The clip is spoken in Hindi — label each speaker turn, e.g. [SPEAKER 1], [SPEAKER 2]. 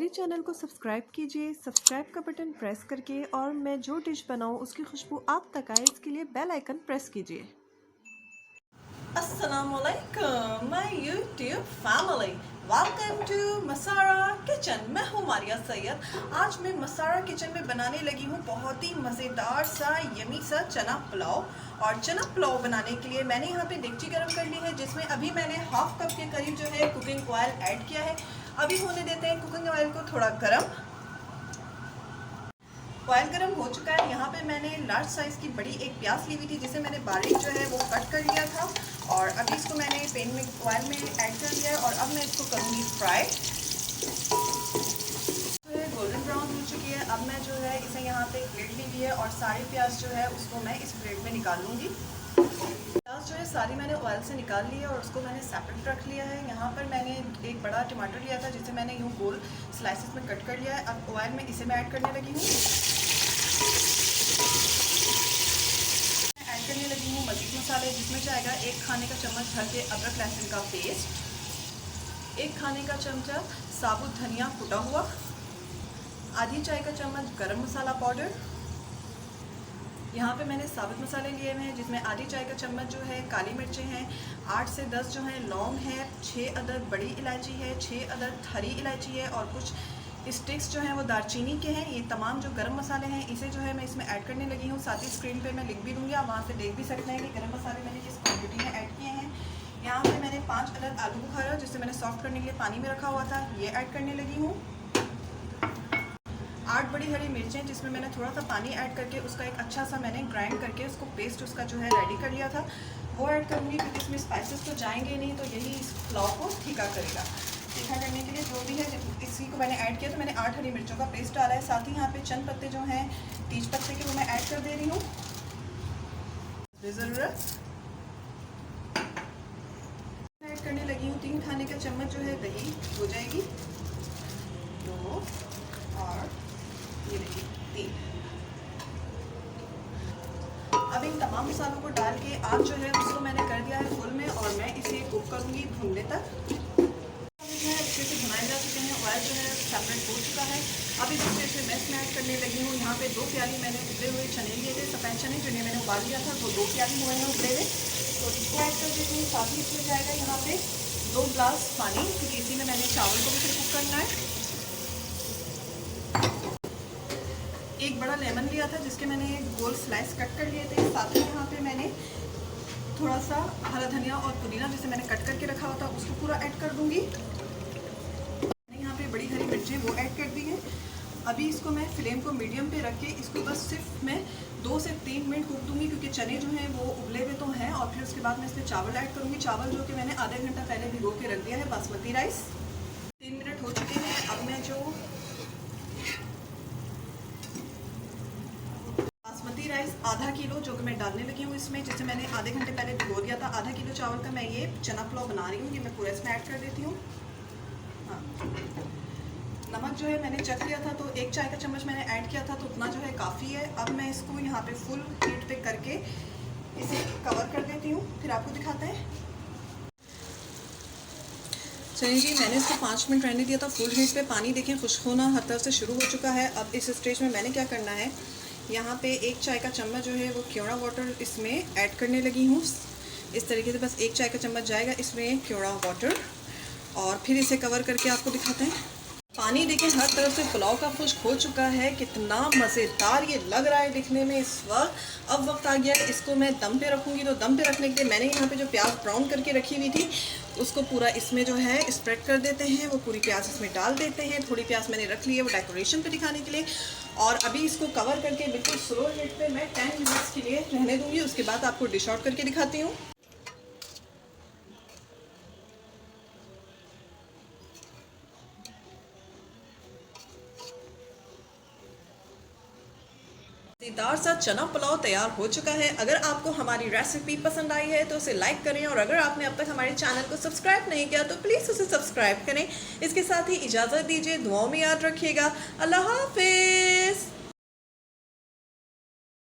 [SPEAKER 1] मेरे चैनल को सब्सक्राइब कीजिए, सब्सक्राइब का बटन प्रेस करके, और मैं जो डिश बनाऊं उसकी खुशबू आप तक आए इसके लिए बेल आइकन प्रेस कीजिए।
[SPEAKER 2] अस्सलामुअलैकुम my YouTube family, welcome to Masara kitchen. मैं हूँ मारिया सैयद। आज मैं मसारा किचन में बनाने लगी हूँ बहुत ही मज़ेदार सा यमी सा चना पुलाव। और चना पुलाव बनाने के लिए मैंने यहाँ पे डेगची गर्म कर ली है, जिसमें अभी मैंने हाफ कप के करीब जो है कुकिंग ऑयल ऐड किया है। अभी होने देते हैं कुकिंग ऑयल को थोड़ा गर्म। ऑयल गर्म हो चुका है। यहाँ पे मैंने लार्ज साइज़ की बड़ी एक प्याज ली हुई थी, जिसे मैंने बारीक जो है वो कट कर लिया था। और अभी इसको मैंने पैन में ऑयल में ऐड कर दिया है और अब मैं इसको करूँगी फ्राई। जो है गोल्डन ब्राउन हो चुकी है। अब मैं जो है इसे यहाँ पे प्लेट ली हुई है और सारी प्याज जो है उसको मैं इस प्लेट में निकाल लूँगी। प्याज जो है सारी मैंने ऑयल से निकाल ली है और उसको मैंने सेपरेट रख लिया है। यहाँ पर मैंने एक बड़ा टमाटर लिया था, जिसे मैंने यूँ गोल स्लाइसेस में कट कर लिया है। अब ऑयल में इसे मैं ऐड करने लगी हूँ। ऐड करने लगी हूँ मज़ीद मसाले, जिसमें जाएगा 1 खाने का चम्मच भर के अदरक लहसुन का पेस्ट, 1 खाने का चमचा साबुत धनिया कुटा हुआ, आधी चाय का चम्मच गरम मसाला पाउडर। यहाँ पे मैंने साबुत मसाले लिए हुए हैं, जिसमें आधी चाय का चम्मच जो है काली मिर्चें हैं, 8 से 10 जो है लौंग है, 6 अदर बड़ी इलायची है, 6 अदर हरी इलायची है और कुछ स्टिक्स जो हैं वो दालचीनी के हैं। ये तमाम जो गरम मसाले हैं इसे जो है मैं इसमें ऐड करने लगी हूँ। साथ ही स्क्रीन पे मैं लिख भी दूँगी, आप वहाँ से देख भी सकते हैं कि गरम मसाले मैंने किस क्वान्टिटी में ऐड किए हैं। यहाँ पे मैंने 5 अदद आलू बुखारा, जिसे मैंने सॉफ्ट करने के लिए पानी में रखा हुआ था, ये ऐड करने लगी हूँ। 8 बड़ी हरी मिर्चें, जिसमें मैंने थोड़ा सा पानी ऐड करके उसका एक अच्छा सा मैंने ग्राइंड करके उसको पेस्ट उसका जो है रेडी कर लिया था, वो ऐड करूँगी, क्योंकि इसमें स्पाइसेस तो जाएंगे नहीं, तो यही इस पुलाव को फीका करेगा। तीखा करने के लिए जो भी है इसी को मैंने ऐड किया, तो मैंने 8 हरी मिर्चों का पेस्ट डाला है। साथ ही यहाँ पे चंद पत्ते जो हैं तीज पत्ते के, वो मैं ऐड कर दे रही हूँ ज़रूरत। ऐड करने लगी हूँ 3 खाने का चम्मच जो है दही हो जाएगी, 2 और ये देखिए 3। अब इन तमाम मसालों को डाल के आग जो है उसको मैंने कर दिया है फुल में, और मैं इसे कुक करूँगी भूनने तक। अच्छे से भुनाए जा चुके हैं, ऑयल जो है सेपरेट हो चुका है। अब इस अच्छे से मैं ऐड करने लगी हूँ। यहाँ पे 2 प्याली मैंने उबले हुए चने लिए थे, सफ़ेद चने, जिन्हें मैंने उबाल लिया था, तो 2 प्याली हुए हैं उबले हुए, तो इसको ऐड कर देती हूँ। साथ ही इसमें जाएगा यहाँ पे 2 गिलास पानी, क्योंकि इसी में मैंने चावल को भी फिर कुक करना है। एक बड़ा लेमन लिया था, जिसके मैंने गोल स्लाइस कट कर लिए थे। साथ ही यहाँ पे मैंने थोड़ा सा हरा धनिया और पुदीना, जिसे मैंने कट करके रखा हुआ था, उसको पूरा ऐड कर दूँगी। यहाँ पे बड़ी हरी मिर्चें वो ऐड कर दी है। अभी इसको मैं फ्लेम को मीडियम पे रख के इसको बस सिर्फ मैं 2 से 3 मिनट कुक दूँगी, क्योंकि चने जो हैं वो उबले हुए तो हैं। और फिर उसके बाद मैं इसमें चावल ऐड करूँगी, चावल जो कि मैंने आधा घंटा पहले भिगो के रख दिया है, बासमती राइस। 3 मिनट हो चुके हैं। अब मैं जो बासमती राइस आधा किलो जो कि मैं डालने लगी हूँ इसमें, जिसे मैंने आधे घंटे पहले भिगो दिया था, आधा किलो चावल का मैं ये चना पुलाव बना रही हूँ। ये मैं पूरा इसमें ऐड कर देती हूँ। हाँ, नमक जो है मैंने चख लिया था, तो 1 चाय का चम्मच मैंने ऐड किया था, तो उतना जो है काफ़ी है। अब मैं इसको यहाँ पे फुल हीट पे करके इसे कवर कर देती हूँ, फिर आपको दिखाते हैं। चलिए जी, मैंने इसको 5 मिनट रहने दिया था फुल हीट पे। पानी देखें खुश्क होना हर तरफ से शुरू हो चुका है। अब इस स्टेज में मैंने क्या करना है, यहाँ पे 1 चाय का चम्मच जो है वो केवड़ा वाटर इसमें ऐड करने लगी हूँ। इस तरीके से बस 1 चाय का चम्मच जाएगा इसमें केवड़ा वाटर, और फिर इसे कवर करके आपको दिखाते हैं। पानी देखें हर तरफ से पुलाव का खुश्क हो चुका है, कितना मज़ेदार ये लग रहा है दिखने में इस वक्त। अब वक्त आ गया है इसको मैं दम पे रखूँगी। तो दम पे रखने के लिए मैंने यहाँ पे जो प्याज ब्राउन करके रखी हुई थी, उसको पूरा इसमें जो है स्प्रेड कर देते हैं। वो पूरी प्याज इसमें डाल देते हैं। थोड़ी प्याज मैंने रख ली है वो डेकोरेशन पे दिखाने के लिए। और अभी इसको कवर करके बिल्कुल स्लो हीट पे मैं 10 मिनट्स के लिए रहने दूँगी। उसके बाद आपको डिश आउट करके दिखाती हूँ। मज़ेदार सा चना पुलाव तैयार हो चुका है। अगर आपको हमारी रेसिपी पसंद आई है तो उसे लाइक करें, और अगर आपने अब तक हमारे चैनल को सब्सक्राइब नहीं किया तो प्लीज़ उसे सब्सक्राइब करें। इसके साथ ही इजाज़त दीजिए, दुआओं में याद रखिएगा। अल्लाह हाफिज़।